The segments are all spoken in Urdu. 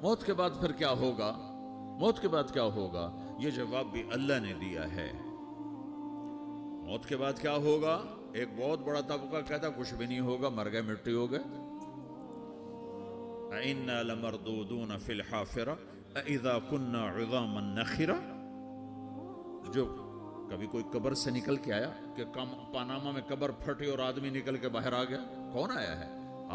موت کے بعد پھر کیا ہوگا؟ موت کے بعد کیا ہوگا؟ یہ جواب بھی اللہ نے دیا ہے۔ موت کے بعد کیا ہوگا؟ ایک بہت بڑا طبقہ کہتا کچھ بھی نہیں ہوگا، مر گئے، مٹی ہو گئے۔ اِنَّا لَمَرْدُودُونَ فِي الْحَافِرَةِ اِذَا كُنَّا عِظَامًا نَخِرَةً۔ جو کبھی کوئی قبر سے نکل کے آیا کہ پاناما میں قبر پھٹی اور آدمی نکل کے باہر آ گیا؟ کون آیا ہے؟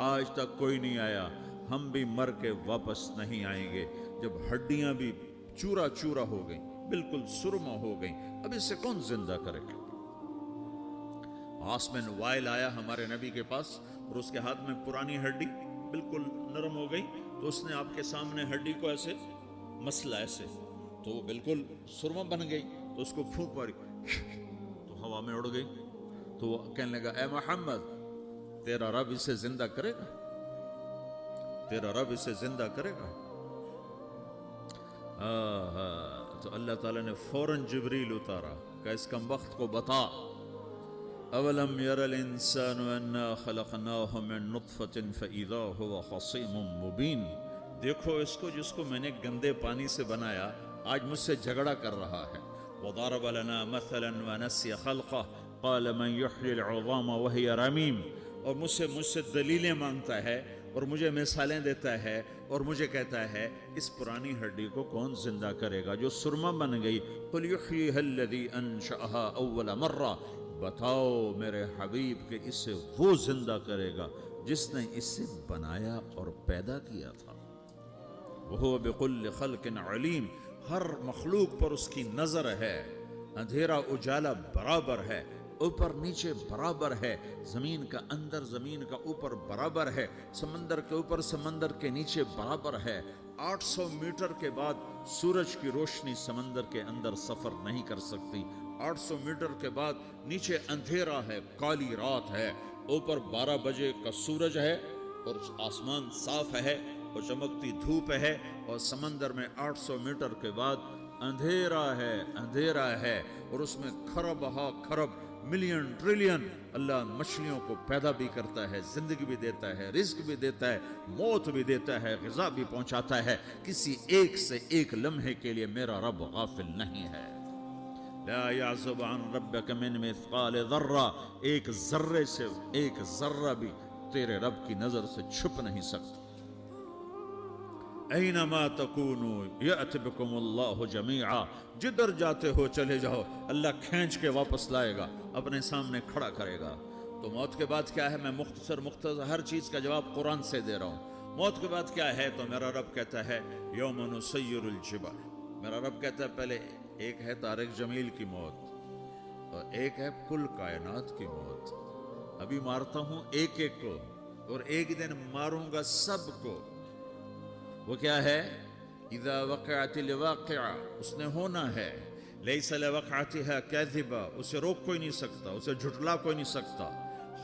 آج تک کوئی نہیں آیا۔ ہم بھی مر کے واپس نہیں آئیں گے۔ جب ہڈیاں بھی چورا چورا ہو گئیں، بالکل سرما ہو گئیں، اب اس سے کون زندہ کرے گا؟ آسمن وائل آیا ہمارے نبی کے پاس اور اس کے ہاتھ میں پرانی ہڈی بالکل نرم ہو گئی، تو اس نے آپ کے سامنے ہڈی کو ایسے مسلا ایسے، تو وہ بالکل سرما بن گئی، تو اس کو پھونک ماری تو ہوا میں اڑ گئی۔ تو وہ کہنے لگا اے محمد، تیرا رب اسے زندہ کرے گا؟ تیرا رب اسے زندہ کرے گا؟ تو اللہ تعالیٰ نے فوراً جبریل اتارا کہ اس کم وقت کو بتا، اولم یر الانسان انا خلقناہ من نطفۃ فاذا هو خصیم مبین۔ دیکھو اس کو جس کو میں نے گندے پانی سے بنایا، آج مجھ سے جھگڑا کر رہا ہے۔ وضرب لنا مثلا ونسی خلقہ قال من یحیی العظام وہی رمیم۔ اور مجھ سے دلیلیں مانگتا ہے اور مجھے مثالیں دیتا ہے اور مجھے کہتا ہے اس پرانی ہڈی کو کون زندہ کرے گا جو سرما بن گئی؟ قل یحییھا الذی انشأھا اول مرہ۔ بتاؤ میرے حبیب کہ اسے وہ زندہ کرے گا جس نے اسے بنایا اور پیدا کیا تھا۔ وہو بکل خلق علیم۔ ہر مخلوق پر اس کی نظر ہے۔ اندھیرا اجالا برابر ہے، اوپر نیچے برابر ہے، زمین کا اندر زمین کا اوپر برابر ہے، سمندر کے اوپر سمندر کے نیچے برابر ہے۔ 800 میٹر کے بعد سورج کی روشنی سمندر کے اندر سفر نہیں کر سکتی۔ 800 میٹر کے بعد نیچے اندھیرا ہے، کالی رات ہے، اوپر 12 بجے کا سورج ہے اور آسمان صاف ہے اور چمکتی دھوپ ہے، اور سمندر میں 800 میٹر کے بعد اندھیرا ہے اور اس میں کھرب ہا کھرب ملین ٹریلین اللہ مچھلیوں کو پیدا بھی کرتا ہے، زندگی بھی دیتا ہے، رزق بھی دیتا ہے، موت بھی دیتا ہے، غذا بھی پہنچاتا ہے۔ کسی ایک سے ایک لمحے کے لیے میرا رب غافل نہیں ہے۔ لا يعزب عن ربك من مثقال ذرہ، ایک ذرے سے ایک ذرہ بھی تیرے رب کی نظر سے چھپ نہیں سکتا۔ اینما تکونوا یأت بکم اللہ جمیعا، جدھر جاتے ہو چلے جاؤ، اللہ کھینچ کے واپس لائے گا، اپنے سامنے کھڑا کرے گا۔ تو موت کے بعد کیا ہے؟ میں مختصر ہر چیز کا جواب قرآن سے دے رہا ہوں۔ موت کے بعد کیا ہے؟ تو میرا رب کہتا ہے یوم نسیر الجبال۔ میرا رب کہتا ہے پہلے ایک ہے طارق جمیل کی موت اور ایک ہے کل کائنات کی موت۔ ابھی مارتا ہوں ایک ایک کو اور ایک دن ماروں گا سب کو۔ وہ کیا ہے؟ اذا وقعت الواقعہ، اس نے ہونا ہے۔ لیس لوقعتها کاذبہ، اسے روک کوئی نہیں سکتا، اسے جھٹلا کوئی نہیں سکتا۔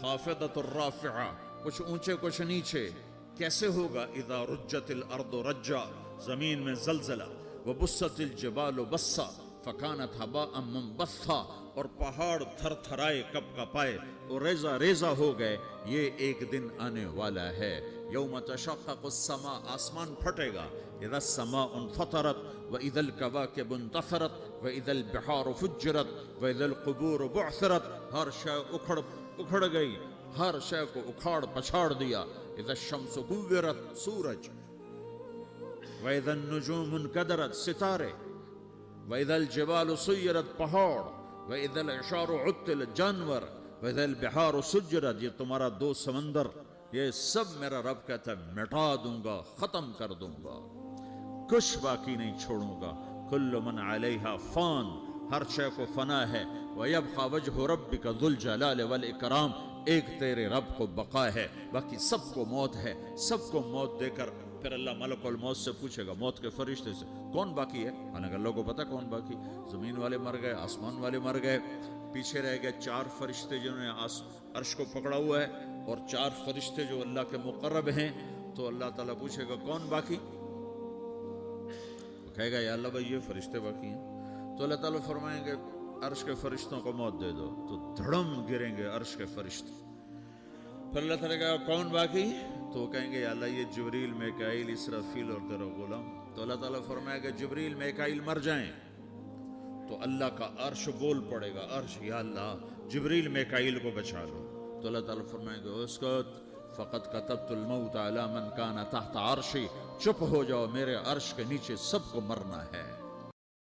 خافضۃ الرافعہ، کچھ اونچے کچھ نیچے۔ کیسے ہوگا؟ اذا رجت الارض رجا، زمین میں زلزلہ۔ وبست الجبال بسا فکانت ہباء منبثا، اور پہاڑ تھر تھرائے کپ کپائے اور ریزہ ریزہ ہو گئے۔ یہ ایک دن آنے والا ہے۔ یوم تشقق السماء، آسمان پھٹے گا۔ اذا السماء انفطرت واذا الکواکب انتثرت واذا البحار فجرت واذا القبور بعثرت، ہر شے اکھڑ گئی، ہر شے کو اکھاڑ پچھاڑ دیا۔ اذا الشمس کورت، سورج۔ وَإِذَا النُّجُومُ انْكَدَرَتْ، ستارے۔ وَإِذَا الْجِبَالُ سُيِّرَتْ، پہاڑ۔ وَإِذَا الْعِشَارُ عُطِّلَتْ، جانور۔ وَإِذَا الْبِحَارُ سُجِّرَتْ، یہ تمہارا دو سمندر، یہ سب میرا رب کہتا ہے مٹا دوں گا، ختم کر دوں گا، کچھ باقی نہیں چھوڑوں گا۔ كُلُّ مَنْ عَلَيْهَا فان، ہر شے کو فنا ہے۔ وَيَبْقَى وَجْهُ رَبِّكَ ذُو الْجَلَالِ وَالْإِكْرَامِ، ایک تیرے رب کو بقا ہے، باقی سب کو موت ہے۔ سب کو موت دے کر پھر اللہ ملک الموت سے پوچھے گا، موت کے فرشتے سے، کون باقی ہے؟ حالانکہ اللہ کو پتا کون باقی۔ زمین والے مر گئے، آسمان والے مر گئے، پیچھے رہ گئے 4 فرشتے جنہوں نے عرش کو پکڑا ہوا ہے، اور 4 فرشتے جو اللہ کے مقرب ہیں۔ تو اللہ تعالیٰ پوچھے گا کون باقی؟ وہ کہے گا یا اللہ بھائی یہ فرشتے باقی ہیں۔ تو اللہ تعالیٰ فرمائیں گے عرش کے فرشتوں کو موت دے دو، تو دھڑم گریں گے عرش کے فرشتے۔ پھر اللہ تعالیٰ کہا کون باقی؟ تو وہ کہیں گے یا اللہ یہ جبریل میکائیل اسرافیل اور تیرا غلام. تو اللہ تعالیٰ فرمائے گا جبریل میکائیل مر جائیں تو اللہ کا عرش بول پڑے گا, عرش یا اللہ جبریل میکائیل کو بچا لو. تو اللہ تعالیٰ فرمائے گا اسکت فقط کتبت الموت علی من کان تحت عرشی, چپ ہو جاؤ میرے عرش کے نیچے سب کو مرنا ہے.